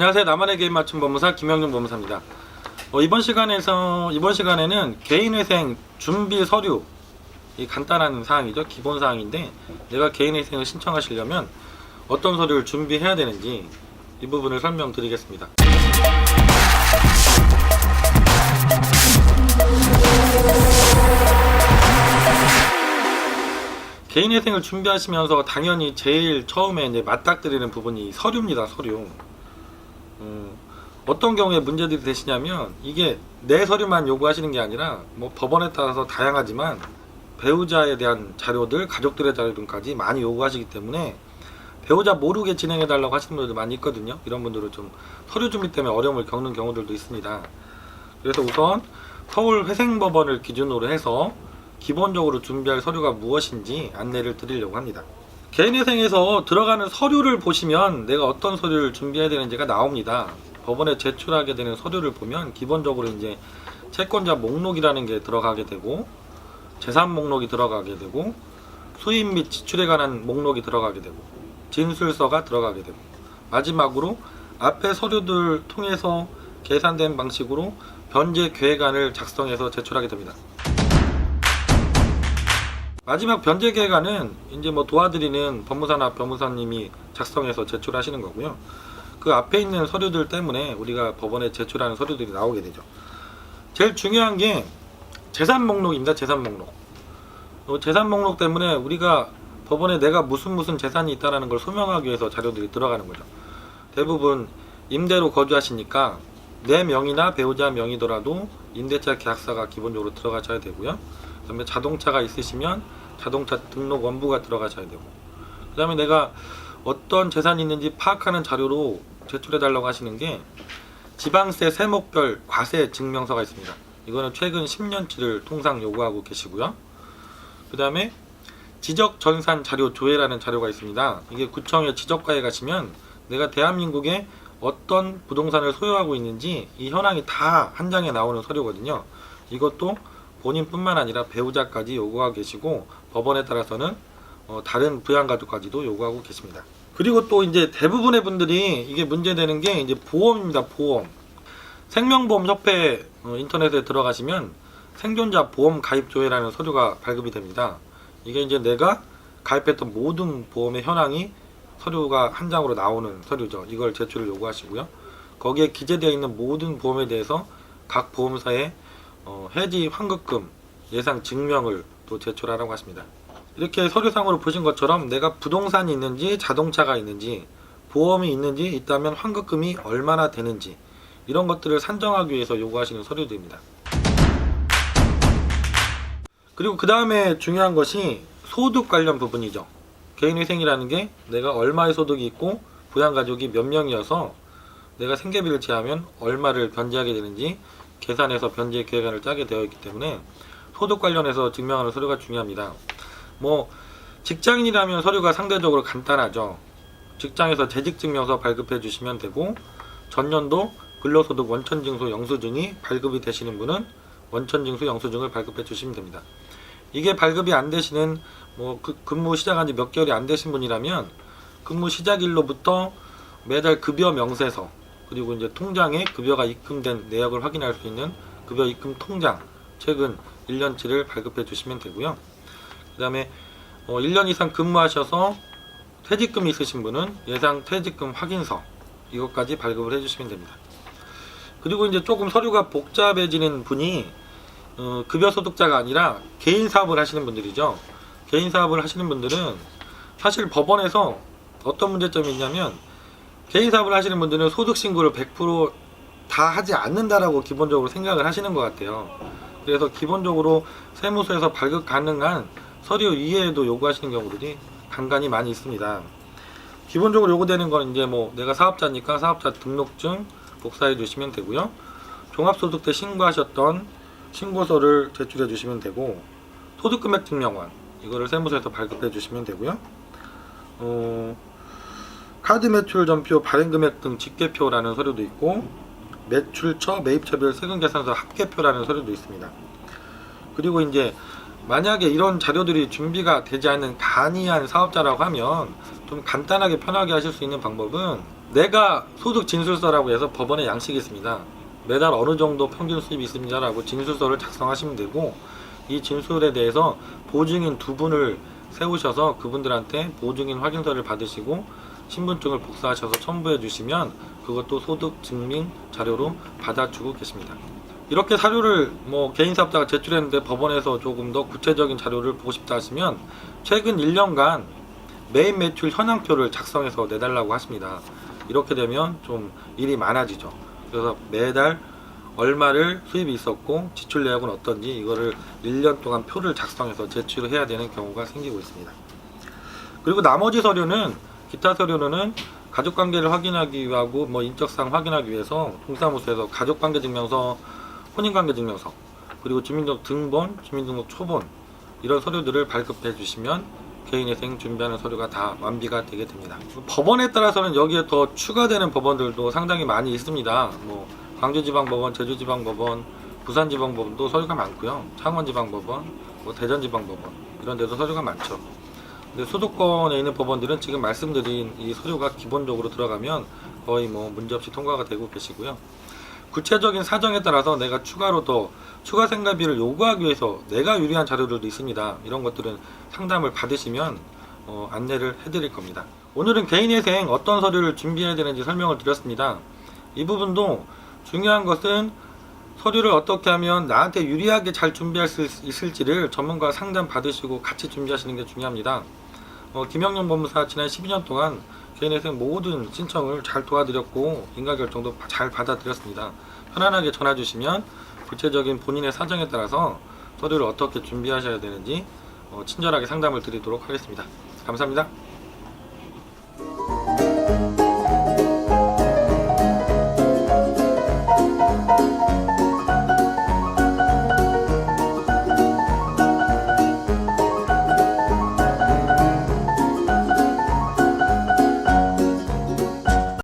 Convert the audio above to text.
안녕하세요. 나만의 개인 맞춤 법무사 김영준 법무사입니다. 이번 시간에는 개인회생 준비 서류, 이 간단한 사항이죠. 기본 사항인데, 내가 개인회생을 신청하시려면 어떤 서류를 준비해야 되는지 이 부분을 설명드리겠습니다. 개인회생을 준비하시면서 당연히 제일 처음에 이제 맞닥뜨리는 부분이 서류입니다. 서류. 어떤 경우에 문제들이 되시냐면, 이게 내 서류만 요구하시는 게 아니라 뭐 법원에 따라서 다양하지만 배우자에 대한 자료들, 가족들의 자료들까지 많이 요구하시기 때문에 배우자 모르게 진행해 달라고 하시는 분들도 많이 있거든요. 이런 분들은 좀 서류 준비 때문에 어려움을 겪는 경우들도 있습니다. 그래서 우선 서울회생법원을 기준으로 해서 기본적으로 준비할 서류가 무엇인지 안내를 드리려고 합니다. 개인회생에서 들어가는 서류를 보시면 내가 어떤 서류를 준비해야 되는지가 나옵니다. 법원에 제출하게 되는 서류를 보면 기본적으로 이제 채권자 목록이라는 게 들어가게 되고, 재산 목록이 들어가게 되고, 수입 및 지출에 관한 목록이 들어가게 되고, 진술서가 들어가게 되고, 마지막으로 앞에 서류들 통해서 계산된 방식으로 변제 계획안을 작성해서 제출하게 됩니다. 마지막 변제 계획안은 이제 뭐 도와드리는 법무사나 변호사님이 작성해서 제출하시는 거고요. 그 앞에 있는 서류들 때문에 우리가 법원에 제출하는 서류들이 나오게 되죠. 제일 중요한 게 재산 목록입니다. 재산 목록. 재산 목록 때문에 우리가 법원에 내가 무슨 재산이 있다는 걸 소명하기 위해서 자료들이 들어가는 거죠. 대부분 임대로 거주하시니까 내 명의나 배우자 명의더라도 임대차 계약서가 기본적으로 들어가셔야 되고요. 그 다음에 자동차가 있으시면 자동차 등록 원부가 들어가셔야 되고, 그 다음에 내가 어떤 재산이 있는지 파악하는 자료로 제출해 달라고 하시는 게 지방세 세목별 과세 증명서가 있습니다. 이거는 최근 10년치를 통상 요구하고 계시고요. 그 다음에 지적전산 자료 조회라는 자료가 있습니다. 이게 구청에 지적과에 가시면 내가 대한민국에 어떤 부동산을 소유하고 있는지 이 현황이 다 한 장에 나오는 서류거든요. 이것도 본인뿐만 아니라 배우자까지 요구하고 계시고, 법원에 따라서는 다른 부양가족까지도 요구하고 계십니다. 그리고 또 이제 대부분의 분들이 이게 문제되는 게 이제 보험입니다. 보험. 생명보험협회 인터넷에 들어가시면 생존자 보험 가입 조회라는 서류가 발급이 됩니다. 이게 이제 내가 가입했던 모든 보험의 현황이 서류가 한 장으로 나오는 서류죠. 이걸 제출을 요구하시고요. 거기에 기재되어 있는 모든 보험에 대해서 각 보험사에 해지 환급금 예상 증명을 또 제출하라고 하십니다. 이렇게 서류상으로 보신 것처럼 내가 부동산이 있는지, 자동차가 있는지, 보험이 있는지, 있다면 환급금이 얼마나 되는지, 이런 것들을 산정하기 위해서 요구하시는 서류들입니다. 그리고 그 다음에 중요한 것이 소득 관련 부분이죠. 개인회생이라는 게 내가 얼마의 소득이 있고 부양가족이 몇 명이어서 내가 생계비를 제하면 얼마를 변제하게 되는지 계산해서 변제 계획안을 짜게 되어 있기 때문에 소득 관련해서 증명하는 서류가 중요합니다. 뭐 직장인이라면 서류가 상대적으로 간단하죠. 직장에서 재직증명서 발급해 주시면 되고, 전년도 근로소득 원천징수 영수증이 발급이 되시는 분은 원천징수 영수증을 발급해 주시면 됩니다. 이게 발급이 안 되시는 근무 시작한 지 몇 개월이 안 되신 분이라면 근무 시작일로부터 매달 급여 명세서, 그리고 이제 통장에 급여가 입금된 내역을 확인할 수 있는 급여 입금 통장 최근 1년치를 발급해 주시면 되고요. 그 다음에 1년 이상 근무하셔서 퇴직금이 있으신 분은 예상 퇴직금 확인서, 이것까지 발급을 해주시면 됩니다. 그리고 이제 조금 서류가 복잡해지는 분이 급여 소득자가 아니라 개인 사업을 하시는 분들이죠. 개인 사업을 하시는 분들은 사실 법원에서 어떤 문제점이 있냐면, 개인 사업을 하시는 분들은 소득 신고를 100% 다 하지 않는다라고 기본적으로 생각을 하시는 것 같아요. 그래서 기본적으로 세무서에서 발급 가능한 서류 이외에도 요구하시는 경우들이 간간히 많이 있습니다. 기본적으로 요구되는 건 이제 뭐 내가 사업자니까 사업자 등록증 복사해 주시면 되고요. 종합소득 때 신고하셨던 신고서를 제출해 주시면 되고, 소득금액 증명원, 이거를 세무서에서 발급해 주시면 되고요. 카드 매출 전표, 발행금액 등 직계표라는 서류도 있고, 매출처, 매입처별 세금계산서 합계표라는 서류도 있습니다. 그리고 이제 만약에 이런 자료들이 준비가 되지 않는 간이한 사업자라고 하면 좀 간단하게 편하게 하실 수 있는 방법은 내가 소득 진술서라고 해서 법원에 양식이 있습니다. 매달 어느 정도 평균 수입이 있습니다라고 진술서를 작성하시면 되고, 이 진술에 대해서 보증인 두 분을 세우셔서 그분들한테 보증인 확인서를 받으시고 신분증을 복사하셔서 첨부해 주시면 그것도 소득 증명 자료로 받아주고 계십니다. 이렇게 사료를 개인사업자가 제출했는데 법원에서 조금 더 구체적인 자료를 보고 싶다 하시면 최근 1년간 매입 매출 현황표를 작성해서 내달라고 하십니다. 이렇게 되면 좀 일이 많아지죠. 그래서 매달 얼마를 수입이 있었고 지출 내역은 어떤지 이거를 1년 동안 표를 작성해서 제출을 해야 되는 경우가 생기고 있습니다. 그리고 나머지 서류는, 기타 서류는 가족관계를 확인하기 위하고 인적사항 확인하기 위해서 동사무소에서 가족관계증명서, 혼인관계증명서, 그리고 주민등록 등본, 주민등록 초본 이런 서류들을 발급해 주시면 개인회생 준비하는 서류가 다 완비가 되게 됩니다. 법원에 따라서는 여기에 더 추가되는 법원들도 상당히 많이 있습니다. 광주지방법원, 제주지방법원, 부산지방법원도 서류가 많고요. 창원지방법원, 대전지방법원 이런 데도 서류가 많죠. 근데 수도권에 있는 법원들은 지금 말씀드린 이 서류가 기본적으로 들어가면 거의 문제없이 통과가 되고 계시고요. 구체적인 사정에 따라서 내가 추가로 더 추가 생활비를 요구하기 위해서 내가 유리한 자료들도 있습니다. 이런 것들은 상담을 받으시면 안내를 해드릴 겁니다. 오늘은 개인회생 어떤 서류를 준비해야 되는지 설명을 드렸습니다. 이 부분도 중요한 것은 서류를 어떻게 하면 나한테 유리하게 잘 준비할 수 있을지를 전문가 상담 받으시고 같이 준비하시는 게 중요합니다. 김영용 법무사 지난 12년 동안 개인회생 모든 신청을 잘 도와드렸고 인가결정도 잘 받아들였습니다. 편안하게 전화 주시면 구체적인 본인의 사정에 따라서 서류를 어떻게 준비하셔야 되는지 친절하게 상담을 드리도록 하겠습니다. 감사합니다.